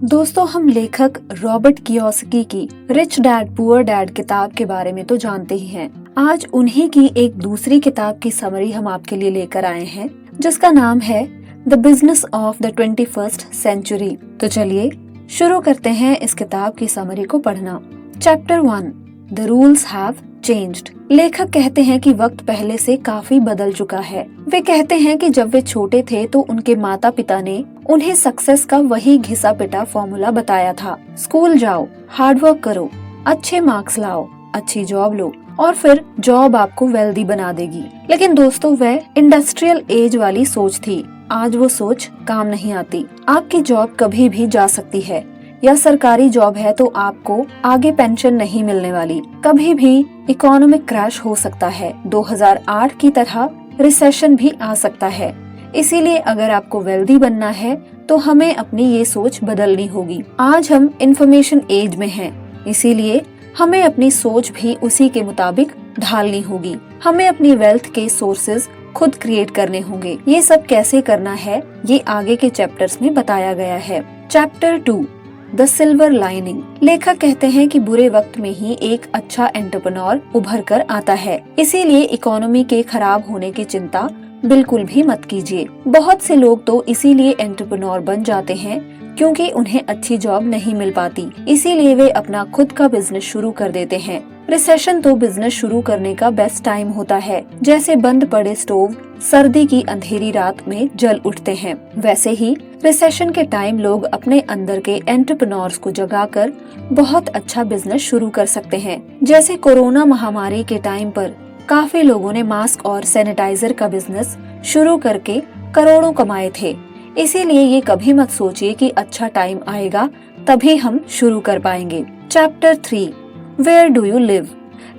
दोस्तों, हम लेखक रॉबर्ट कियोसाकी की रिच डैड पुअर डैड किताब के बारे में तो जानते ही हैं। आज उन्हीं की एक दूसरी किताब की समरी हम आपके लिए लेकर आए हैं, जिसका नाम है the business of the 21st century. तो चलिए शुरू करते हैं इस किताब की समरी को पढ़ना। Chapter 1, the rules have changed. लेखक कहते हैं कि वक्त पहले से काफी बदल चुका है। वे कहते हैं कि जब वे छोटे थे तो उनके माता पिता ने उन्हें सक्सेस का वही घिसा पिटा फॉर्मूला बताया था। स्कूल जाओ, हार्डवर्क करो, अच्छे मार्क्स लाओ, अच्छी जॉब लो और फिर जॉब आपको वेल्दी बना देगी। लेकिन दोस्तों, वह इंडस्ट्रियल एज वाली सोच थी। आज वो सोच काम नहीं आती। आपकी जॉब कभी भी जा सकती है, या सरकारी जॉब है तो आपको आगे पेंशन नहीं मिलने वाली। कभी भी इकोनॉमिक क्रैश हो सकता है। 2008 की तरह रिसेशन भी आ सकता है। इसीलिए अगर आपको वेल्दी बनना है तो हमें अपनी ये सोच बदलनी होगी। आज हम इंफॉर्मेशन एज में हैं, इसीलिए हमें अपनी सोच भी उसी के मुताबिक ढालनी होगी। हमें अपनी वेल्थ के सोर्सेज खुद क्रिएट करने होंगे। ये सब कैसे करना है, ये आगे के चैप्टर्स में बताया गया है। Chapter 2, the silver lining. लेखक कहते हैं कि बुरे वक्त में ही एक अच्छा एंटरप्रेन्योर उभर कर आता है। इसीलिए इकोनॉमी के खराब होने की चिंता बिल्कुल भी मत कीजिए। बहुत से लोग तो इसीलिए एंटरप्रेन्योर बन जाते हैं क्योंकि उन्हें अच्छी जॉब नहीं मिल पाती। इसीलिए वे अपना खुद का बिजनेस शुरू कर देते हैं। रिसेशन तो बिजनेस शुरू करने का बेस्ट टाइम होता है। जैसे बंद पड़े स्टोव सर्दी की अंधेरी रात में जल उठते हैं, वैसे ही रिसेशन के टाइम लोग अपने अंदर के एंटरप्रेन्योर्स को जगाकर बहुत अच्छा बिजनेस शुरू कर सकते हैं। जैसे कोरोना महामारी के टाइम पर काफी लोगों ने मास्क और सैनिटाइजर का बिजनेस शुरू करके करोड़ों कमाए थे। इसीलिए ये कभी मत सोचिए कि अच्छा टाइम आएगा तभी हम शुरू कर पाएंगे। Chapter 3, where do you live.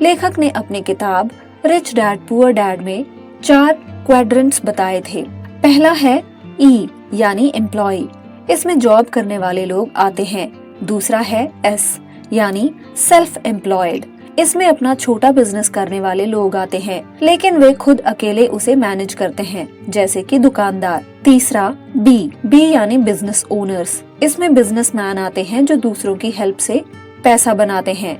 लेखक ने अपनी किताब रिच डैड पुअर डैड में 4 क्वाड्रेंट्स बताए थे। पहला है ई यानी एम्प्लॉय, इसमें जॉब करने वाले लोग आते हैं। दूसरा है एस यानी सेल्फ एम्प्लॉयड, इसमें अपना छोटा बिजनेस करने वाले लोग आते हैं, लेकिन वे खुद अकेले उसे मैनेज करते हैं, जैसे कि दुकानदार। तीसरा बी यानी बिजनेस ओनर्स, इसमें बिजनेसमैन आते हैं जो दूसरों की हेल्प से पैसा बनाते हैं।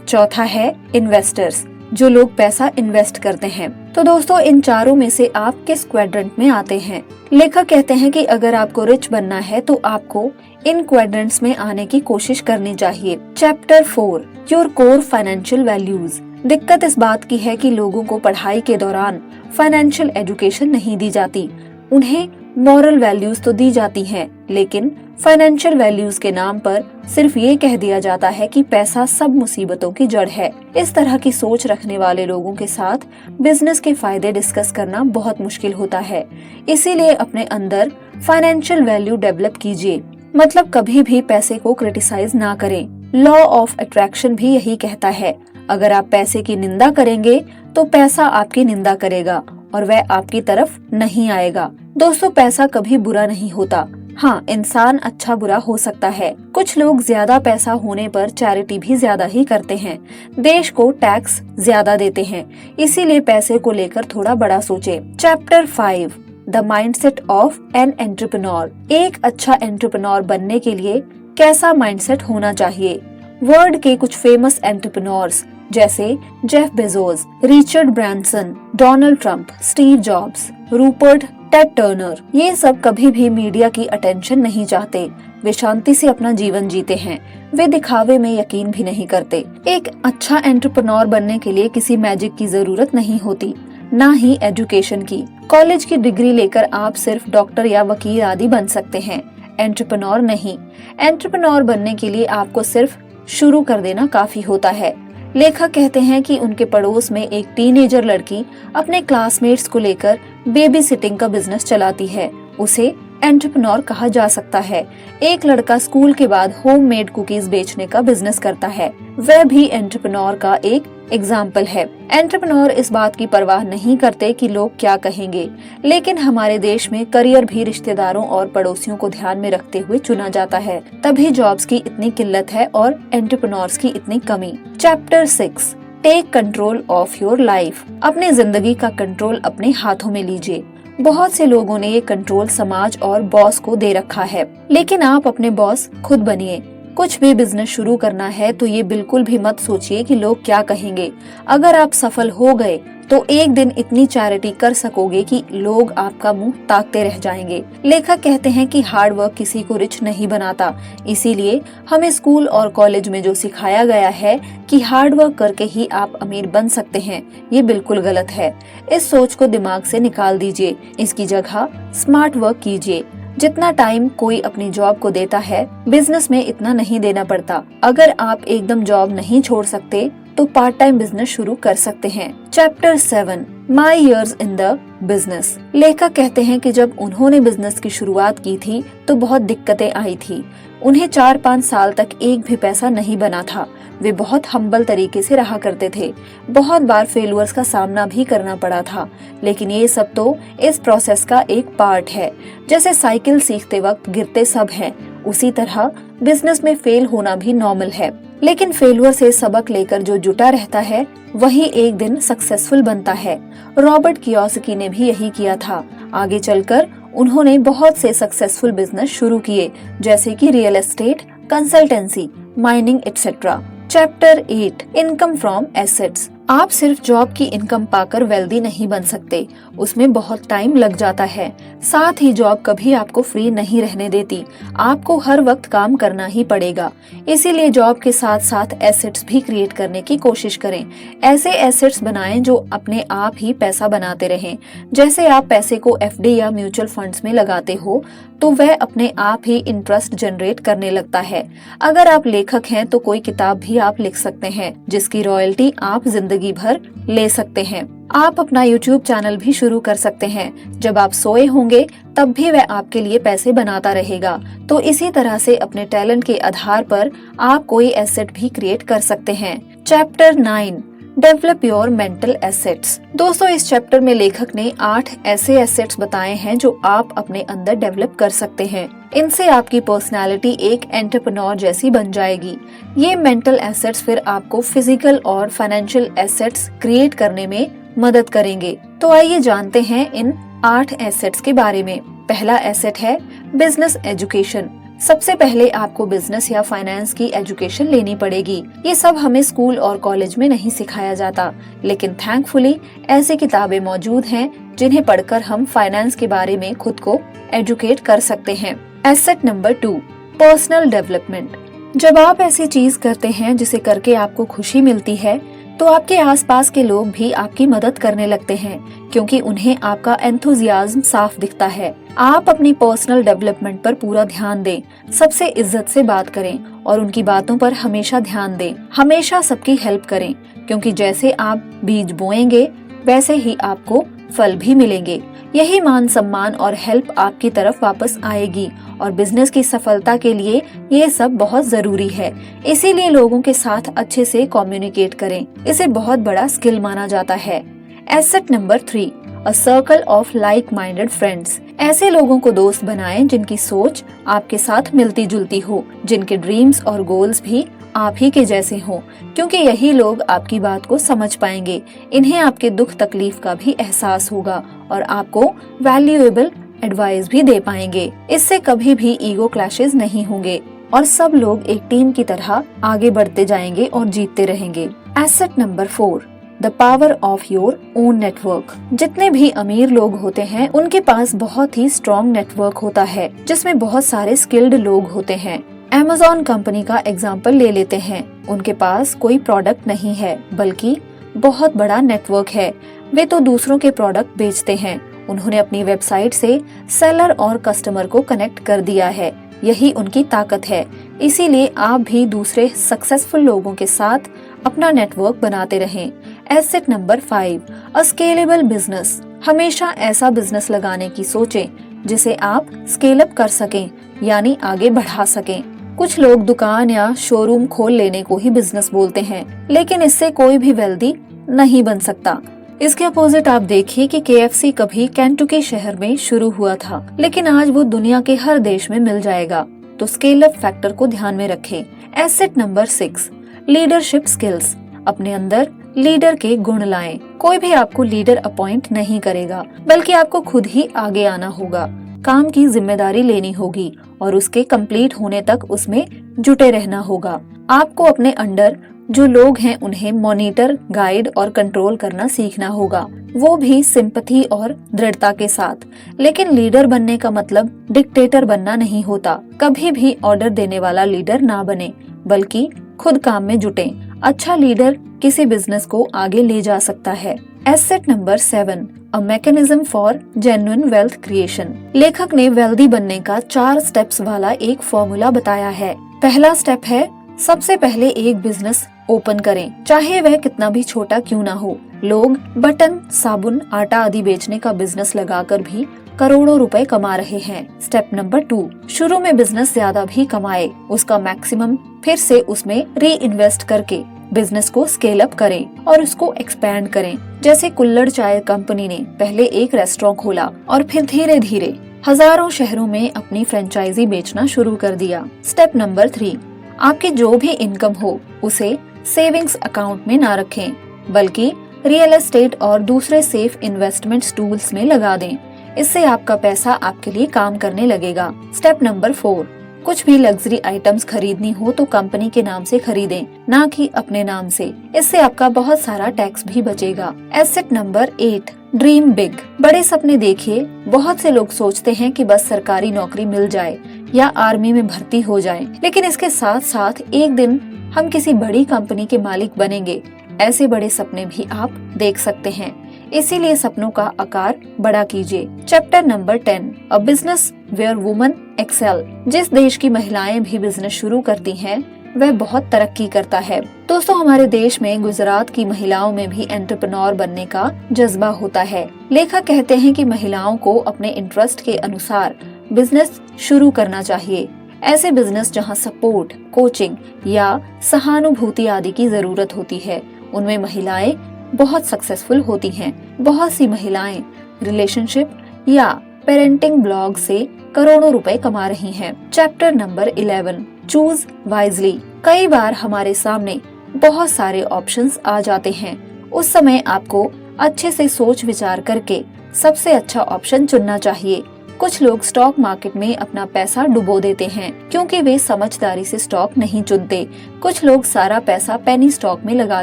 चौथा है इन्वेस्टर्स, जो लोग पैसा इन्वेस्ट करते हैं। तो दोस्तों, इन चारों में से आप किस क्वाड्रेंट में आते हैं? लेखक कहते हैं कि अगर आपको रिच बनना है तो आपको इन क्वाड्रेंट्स में आने की कोशिश करनी चाहिए। Chapter 4, your core financial values. दिक्कत इस बात की है कि लोगों को पढ़ाई के दौरान फाइनेंशियल एजुकेशन नहीं दी जाती। उन्हें मॉरल वैल्यूज तो दी जाती हैं, लेकिन फाइनेंशियल वैल्यूज के नाम पर सिर्फ ये कह दिया जाता है कि पैसा सब मुसीबतों की जड़ है। इस तरह की सोच रखने वाले लोगों के साथ बिजनेस के फायदे डिस्कस करना बहुत मुश्किल होता है। इसीलिए अपने अंदर फाइनेंशियल वैल्यू डेवलप कीजिए, मतलब कभी भी पैसे को क्रिटिसाइज ना करें। लॉ ऑफ अट्रैक्शन भी यही कहता है, अगर आप पैसे की निंदा करेंगे तो पैसा आपकी निंदा करेगा और वह आपकी तरफ नहीं आएगा। दोस्तों, पैसा कभी बुरा नहीं होता। हाँ, इंसान अच्छा बुरा हो सकता है। कुछ लोग ज्यादा पैसा होने पर चैरिटी भी ज्यादा ही करते हैं, देश को टैक्स ज्यादा देते हैं, इसीलिए पैसे को लेकर थोड़ा बड़ा सोचे। Chapter 5, the mindset of an entrepreneur. एक अच्छा एंटरप्रेन्योर बनने के लिए कैसा माइंडसेट होना चाहिए? वर्ल्ड के कुछ फेमस एंटरप्रेन्योर्स जैसे Jeff Bezos, Richard Branson, Donald Trump, Steve jobs, Rupert Ted Turner, ये सब कभी भी मीडिया की अटेंशन नहीं चाहते। वे शांति से अपना जीवन जीते हैं। वे दिखावे में यकीन भी नहीं करते। एक अच्छा एंटरप्रेन्योर बनने के लिए किसी मैजिक की जरूरत नहीं होती, ना ही एजुकेशन की। कॉलेज की डिग्री लेकर आप सिर्फ डॉक्टर या वकील आदि बन सकते हैं, एंटरप्रेन्योर नहीं। एंटरप्रेन्योर बनने के लिए आपको सिर्फ शुरू कर देना काफी होता है। लेखक कहते हैं कि उनके पड़ोस में एक टीनेजर लड़की अपने क्लासमेट्स को लेकर बेबी सिटिंग का बिजनेस चलाती है। उसे एंटरप्रेन्योर कहा जा सकता है। एक लड़का स्कूल के बाद होममेड कुकीज बेचने का बिजनेस करता है, वह भी एंटरप्रेन्योर का एक एग्जाम्पल है। एंटरप्रेन्योर इस बात की परवाह नहीं करते कि लोग क्या कहेंगे, लेकिन हमारे देश में करियर भी रिश्तेदारों और पड़ोसियों को ध्यान में रखते हुए चुना जाता है। तभी जॉब्स की इतनी किल्लत है और एंटरप्रेन्योर्स की इतनी कमी। Chapter 6, take control of your life. अपनी जिंदगी का कंट्रोल अपने हाथों में लीजिए। बहुत से लोगों ने ये कंट्रोल समाज और बॉस को दे रखा है, लेकिन आप अपने बॉस खुद बनिए। कुछ भी बिजनेस शुरू करना है तो ये बिल्कुल भी मत सोचिए कि लोग क्या कहेंगे। अगर आप सफल हो गए तो एक दिन इतनी चैरिटी कर सकोगे कि लोग आपका मुंह ताकते रह जाएंगे। लेखक कहते हैं कि हार्ड वर्क किसी को रिच नहीं बनाता, इसीलिए हमें स्कूल और कॉलेज में जो सिखाया गया है कि हार्ड वर्क करके ही आप अमीर बन सकते हैं, ये बिल्कुल गलत है। इस सोच को दिमाग से निकाल दीजिए। इसकी जगह स्मार्ट वर्क कीजिए। जितना टाइम कोई अपनी जॉब को देता है, बिजनेस में इतना नहीं देना पड़ता। अगर आप एकदम जॉब नहीं छोड़ सकते तो पार्ट टाइम बिजनेस शुरू कर सकते हैं। Chapter 7 my years in the business. लेखक कहते हैं कि जब उन्होंने बिजनेस की शुरुआत की थी तो बहुत दिक्कतें आई थी। उन्हें 4-5 साल तक एक भी पैसा नहीं बना था। वे बहुत हम्बल तरीके से रहा करते थे। बहुत बार फेलियर्स का सामना भी करना पड़ा था, लेकिन ये सब तो इस प्रोसेस का एक पार्ट है। जैसे साइकिल सीखते वक्त गिरते सब हैं, उसी तरह बिजनेस में फेल होना भी नॉर्मल है। लेकिन फेलियर से सबक लेकर जो जुटा रहता है वही एक दिन सक्सेसफुल बनता है। रॉबर्ट कियोसाकी ने भी यही किया था। आगे चलकर उन्होंने बहुत से सक्सेसफुल बिजनेस शुरू किए, जैसे कि real estate, consultancy, mining etcetera. Chapter 8 income from assets. आप सिर्फ जॉब की इनकम पाकर वेल्दी नहीं बन सकते, उसमें बहुत टाइम लग जाता है। साथ ही जॉब कभी आपको फ्री नहीं रहने देती, आपको हर वक्त काम करना ही पड़ेगा। इसीलिए जॉब के साथ साथ एसेट्स भी क्रिएट करने की कोशिश करें। ऐसे एसेट्स बनाएं जो अपने आप ही पैसा बनाते रहें। जैसे आप पैसे को एफडी या म्यूचुअल फंड्स में लगाते हो तो वह अपने आप ही इंटरेस्ट जनरेट करने लगता है। अगर आप लेखक हैं तो कोई किताब भी आप लिख सकते हैं जिसकी रॉयल्टी आप जिंदगी भर ले सकते हैं। आप अपना YouTube चैनल भी शुरू कर सकते हैं। जब आप सोए होंगे तब भी वह आपके लिए पैसे बनाता रहेगा। तो इसी तरह से अपने टैलेंट के आधार पर आप कोई एसेट भी क्रिएट कर सकते हैं। Chapter 9 develop your mental assets. दोस्तों, इस चैप्टर में लेखक ने 8 ऐसे एसेट्स बताए हैं जो आप अपने अंदर डेवलप कर सकते हैं। इनसे आपकी पर्सनालिटी एक एंटरप्रेन्योर जैसी बन जाएगी। ये मेंटल एसेट्स फिर आपको फिजिकल और फाइनेंशियल एसेट्स क्रिएट करने में मदद करेंगे। तो आइए जानते हैं इन 8 एसेट्स के बारे में। पहला एसेट है बिजनेस एजुकेशन। सबसे पहले आपको बिजनेस या फाइनेंस की एजुकेशन लेनी पड़ेगी। ये सब हमें स्कूल और कॉलेज में नहीं सिखाया जाता, लेकिन थैंकफुली ऐसी किताबें मौजूद हैं जिन्हें पढ़कर हम फाइनेंस के बारे में खुद को एजुकेट कर सकते हैं। Asset number 2 personal development. जब आप ऐसी चीज करते हैं जिसे करके आपको खुशी मिलती है तो आपके आसपास के लोग भी आपकी मदद करने लगते हैं, क्योंकि उन्हें आपका एंथुजियाज्म साफ दिखता है। आप अपनी पर्सनल डेवलपमेंट पर पूरा ध्यान दें, सबसे इज्जत से बात करें और उनकी बातों पर हमेशा ध्यान दें। हमेशा सबकी हेल्प करें, क्योंकि जैसे आप बीज बोएंगे वैसे ही आपको फल भी मिलेंगे। यही मान सम्मान और हेल्प आपकी तरफ वापस आएगी और बिजनेस की सफलता के लिए ये सब बहुत जरूरी है। इसीलिए लोगों के साथ अच्छे से कम्युनिकेट करें, इसे बहुत बड़ा स्किल माना जाता है। Asset number 3 a circle of like minded friends. ऐसे लोगों को दोस्त बनाएं जिनकी सोच आपके साथ मिलती जुलती हो, जिनके ड्रीम्स और गोल्स भी आप ही के जैसे हों, क्योंकि यही लोग आपकी बात को समझ पाएंगे। इन्हें आपके दुख तकलीफ का भी एहसास होगा और आपको वैल्यूएबल एडवाइस भी दे पाएंगे। इससे कभी भी ईगो क्लैशेस नहीं होंगे और सब लोग एक टीम की तरह आगे बढ़ते जाएंगे और जीतते रहेंगे। Asset number 4 the power of your own network. जितने भी अमीर लोग होते हैं उनके पास बहुत ही स्ट्रॉन्ग नेटवर्क होता है, जिसमें बहुत सारे स्किल्ड लोग होते हैं। Amazon कंपनी का एग्जाम्पल ले लेते हैं। उनके पास कोई प्रोडक्ट नहीं है, बल्कि बहुत बड़ा नेटवर्क है। वे तो दूसरों के प्रोडक्ट बेचते हैं। उन्होंने अपनी वेबसाइट से सेलर और कस्टमर को कनेक्ट कर दिया है। यही उनकी ताकत है। इसीलिए आप भी दूसरे सक्सेसफुल लोगों के साथ अपना नेटवर्क बनाते रहें। एसेट नंबर 5 अ स्केलेबल बिजनेस। हमेशा ऐसा बिजनेस लगाने की सोचें जिसे आप स्केल अप कर सकें, यानी आगे बढ़ा सकें। कुछ लोग दुकान या शोरूम खोल लेने को ही बिजनेस बोलते हैं, लेकिन इससे कोई भी वेल्दी नहीं बन सकता। इसके अपोजिट आप देखिए कि KFC कभी केंटुकी शहर में शुरू हुआ था, लेकिन आज वो दुनिया के हर देश में मिल जाएगा। तो स्केल अप फैक्टर को ध्यान में रखें। Asset number 6 leadership skills. अपने अंदर लीडर के गुण लाएं। कोई भी आपको लीडर अपॉइंट नहीं करेगा, बल्कि आपको खुद ही आगे आना होगा, काम की जिम्मेदारी लेनी होगी और उसके कंप्लीट होने तक उसमें जुटे रहना होगा। आपको अपने अंडर जो लोग हैं उन्हें मॉनिटर, गाइड और कंट्रोल करना सीखना होगा, वो भी सिंपैथी और दृढ़ता के साथ। लेकिन लीडर बनने का मतलब डिक्टेटर बनना नहीं होता। कभी भी ऑर्डर देने वाला लीडर ना बने, बल्कि खुद काम में जुटें। अच्छा लीडर किसी बिजनेस को आगे ले जा सकता है। Asset number 7, a mechanism for genuine wealth creation. लेखक ने वेल्दी बनने का 4 स्टेप्स वाला एक फॉर्मूला बताया है। पहला स्टेप है, सबसे पहले एक बिजनेस ओपन करें, चाहे वह कितना भी छोटा क्यों ना हो। लोग बटन, साबुन, आटा आदि बेचने का बिजनेस लगाकर भी करोड़ों रुपए कमा रहे हैं। स्टेप नंबर 2, शुरू में बिजनेस ज्यादा भी कमाए, उसका मैक्सिमम फिर से उसमें री इन्वेस्ट करके बिजनेस को स्केल अप करें और उसको एक्सपैंड करें। जैसे कुल्हड़ चाय कंपनी ने पहले एक रेस्टोरेंट खोला और फिर धीरे धीरे हजारों शहरों में अपनी फ्रेंचाइजी बेचना शुरू कर दिया। स्टेप नंबर 3, आपकी जो भी इनकम हो उसे सेविंग्स अकाउंट में ना रखें, बल्कि रियल एस्टेट और दूसरे सेफ इन्वेस्टमेंट टूल्स में लगा दें। इससे आपका पैसा आपके लिए काम करने लगेगा। स्टेप नंबर 4, कुछ भी लग्जरी आइटम्स खरीदनी हो तो कंपनी के नाम से खरीदें, ना कि अपने नाम से। इससे आपका बहुत सारा टैक्स भी बचेगा। Asset number 8, dream big. बड़े सपने देखिए। बहुत से लोग सोचते हैं कि बस सरकारी नौकरी मिल जाए या आर्मी में भर्ती हो जाए, लेकिन इसके साथ साथ एक दिन हम किसी बड़ी कंपनी के मालिक बनेंगे, ऐसे बड़े सपने भी आप देख सकते हैं। इसीलिए सपनों का आकार बड़ा कीजिए। Chapter number 10, a business where woman excel. जिस देश की महिलाएं भी बिजनेस शुरू करती हैं, वह बहुत तरक्की करता है। दोस्तों, हमारे देश में गुजरात की महिलाओं में भी एंटरप्रेन्योर बनने का जज्बा होता है। लेखक कहते हैं कि महिलाओं को अपने इंटरेस्ट के अनुसार बिजनेस शुरू करना चाहिए। ऐसे बिजनेस जहां सपोर्ट, कोचिंग या सहानुभूति आदि की जरूरत होती है, उनमें महिलाएं बहुत सक्सेसफुल होती हैं। बहुत सी महिलाएं रिलेशनशिप या पेरेंटिंग ब्लॉग से करोड़ों रुपए कमा रही हैं। Chapter number 11, choose wisely. कई बार हमारे सामने बहुत सारे ऑप्शंस आ जाते हैं। उस समय आपको अच्छे से सोच विचार करके सबसे अच्छा ऑप्शन चुनना चाहिए। कुछ लोग स्टॉक मार्केट में अपना पैसा डुबो देते हैं क्योंकि वे समझदारी से स्टॉक नहीं चुनते। कुछ लोग सारा पैसा पेनी स्टॉक में लगा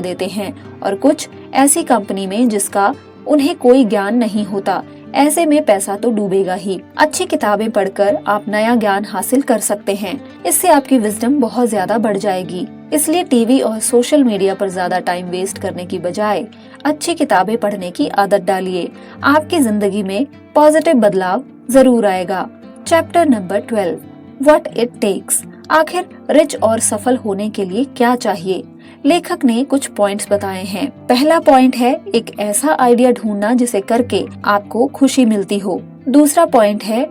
देते हैं और कुछ ऐसी कंपनी में जिसका उन्हें कोई ज्ञान नहीं होता। ऐसे में पैसा तो डूबेगा ही। अच्छी किताबें पढ़कर आप नया ज्ञान हासिल कर सकते हैं। इससे आपकी विजडम बहुत ज्यादा बढ़ जाएगी। इसलिए टीवी और सोशल मीडिया पर ज्यादा टाइम वेस्ट करने की बजाय अच्छी किताबें पढ़ने की आदत डालिए। आपकी जिंदगी में पॉजिटिव बदलाव जरूर आएगा। Chapter number 12, what it takes. आखिर रिच और सफल होने के लिए क्या चाहिए? लेखक ने कुछ पॉइंट्स बताए हैं। पहला पॉइंट है एक ऐसा आइडिया ढूंढना जिसे करके आपको खुशी मिलती हो। दूसरा पॉइंट है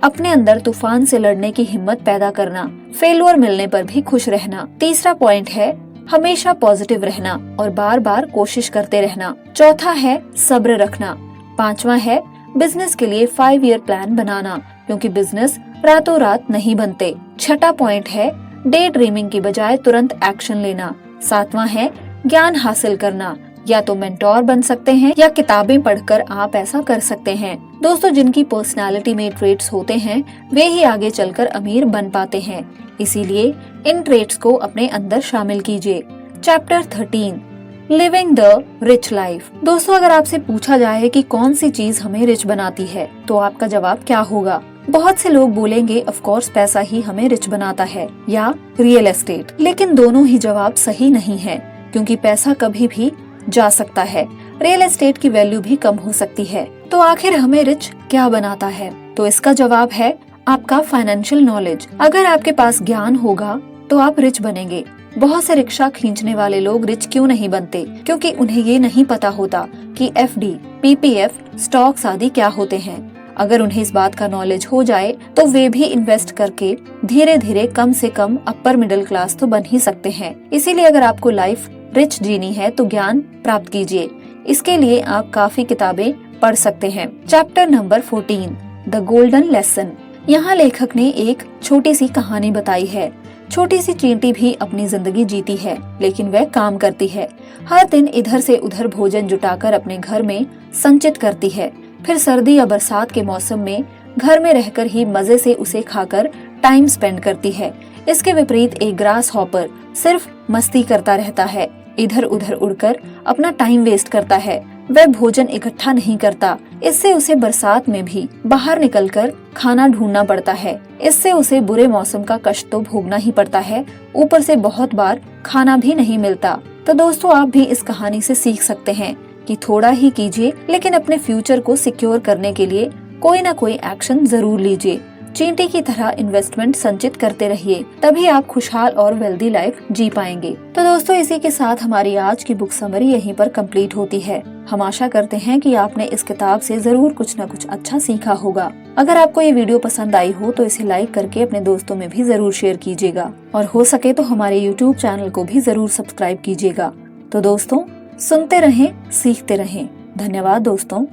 अपने अंदर तूफान से लड़ने की हिम्मत पैदा करना, फेलियर मिलने पर भी खुश रहना। तीसरा पॉइंट है हमेशा पॉजिटिव रहना और बार बार कोशिश करते रहना। चौथा है सब्र रखना। पांचवा है बिजनेस के लिए 5 ईयर प्लान बनाना, क्योंकि बिजनेस रातों रात नहीं बनते। छठा पॉइंट है डे ड्रीमिंग की बजाय तुरंत एक्शन लेना। सातवां है ज्ञान हासिल करना। या तो मेंटोर बन सकते हैं या किताबें पढ़कर आप ऐसा कर सकते हैं। दोस्तों, जिनकी पर्सनालिटी में ट्रेट्स होते हैं वे ही आगे चलकर अमीर बन पाते हैं। इसीलिए इन ट्रेट्स को अपने अंदर शामिल कीजिए। Chapter 13, living the rich life. दोस्तों, अगर आपसे पूछा जाए कि कौन सी चीज हमें रिच बनाती है, तो आपका जवाब क्या होगा? बहुत से लोग बोलेंगे ऑफ कोर्स पैसा ही हमें रिच बनाता है या रियल एस्टेट। लेकिन दोनों ही जवाब सही नहीं है, क्योंकि पैसा कभी भी जा सकता है। रियल एस्टेट की वैल्यू भी कम हो सकती है। तो आखिर हमें रिच क्या बनाता है? तो इसका जवाब है आपका फाइनेंशियल नॉलेज। अगर आपके पास ज्ञान होगा तो आप रिच बनेंगे। बहुत से रिक्शा खींचने वाले लोग रिच क्यों नहीं बनते? क्योंकि उन्हें ये नहीं पता होता कि FD, PPF, स्टॉक्स आदि क्या होते हैं। अगर उन्हें इस बात का नॉलेज हो जाए तो वे भी इन्वेस्ट करके धीरे धीरे कम से कम अपर मिडिल क्लास तो बन ही सकते हैं। इसीलिए अगर आपको लाइफ रिच जीनी है तो ज्ञान प्राप्त कीजिए। इसके लिए आप काफी किताबें पढ़ सकते हैं। Chapter number 14, the golden lesson. यहाँ लेखक ने एक छोटी सी कहानी बताई है। छोटी सी चींटी भी अपनी जिंदगी जीती है, लेकिन वह काम करती है। हर दिन इधर से उधर भोजन जुटाकर अपने घर में संचित करती है। फिर सर्दी या बरसात के मौसम में घर में रहकर ही मजे से उसे खाकर टाइम स्पेंड करती है। इसके विपरीत एक ग्रास हॉपर सिर्फ मस्ती करता रहता है, इधर उधर उड़कर अपना टाइम वेस्ट करता है। वह भोजन इकट्ठा नहीं करता, इससे उसे बरसात में भी बाहर निकलकर खाना ढूंढना पड़ता है। इससे उसे बुरे मौसम का कष्ट तो भोगना ही पड़ता है, ऊपर से बहुत बार खाना भी नहीं मिलता। तो दोस्तों, आप भी इस कहानी से सीख सकते हैं कि थोड़ा ही कीजिए, लेकिन अपने फ्यूचर को सिक्योर करने के लिए कोई ना कोई एक्शन जरूर लीजिए। चींटी की तरह इन्वेस्टमेंट संचित करते रहिए, तभी आप खुशहाल और वेल्दी लाइफ जी पाएंगे। तो दोस्तों, इसी के साथ हमारी आज की बुक समरी यहीं पर कंप्लीट होती है। हम आशा करते हैं कि आपने इस किताब से जरूर कुछ न कुछ अच्छा सीखा होगा। अगर आपको ये वीडियो पसंद आई हो तो इसे लाइक करके अपने दोस्तों में भी जरूर शेयर कीजिएगा, और हो सके तो हमारे YouTube चैनल को भी जरूर सब्सक्राइब कीजिएगा। तो दोस्तों, सुनते रहें, सीखते रहें। धन्यवाद दोस्तों।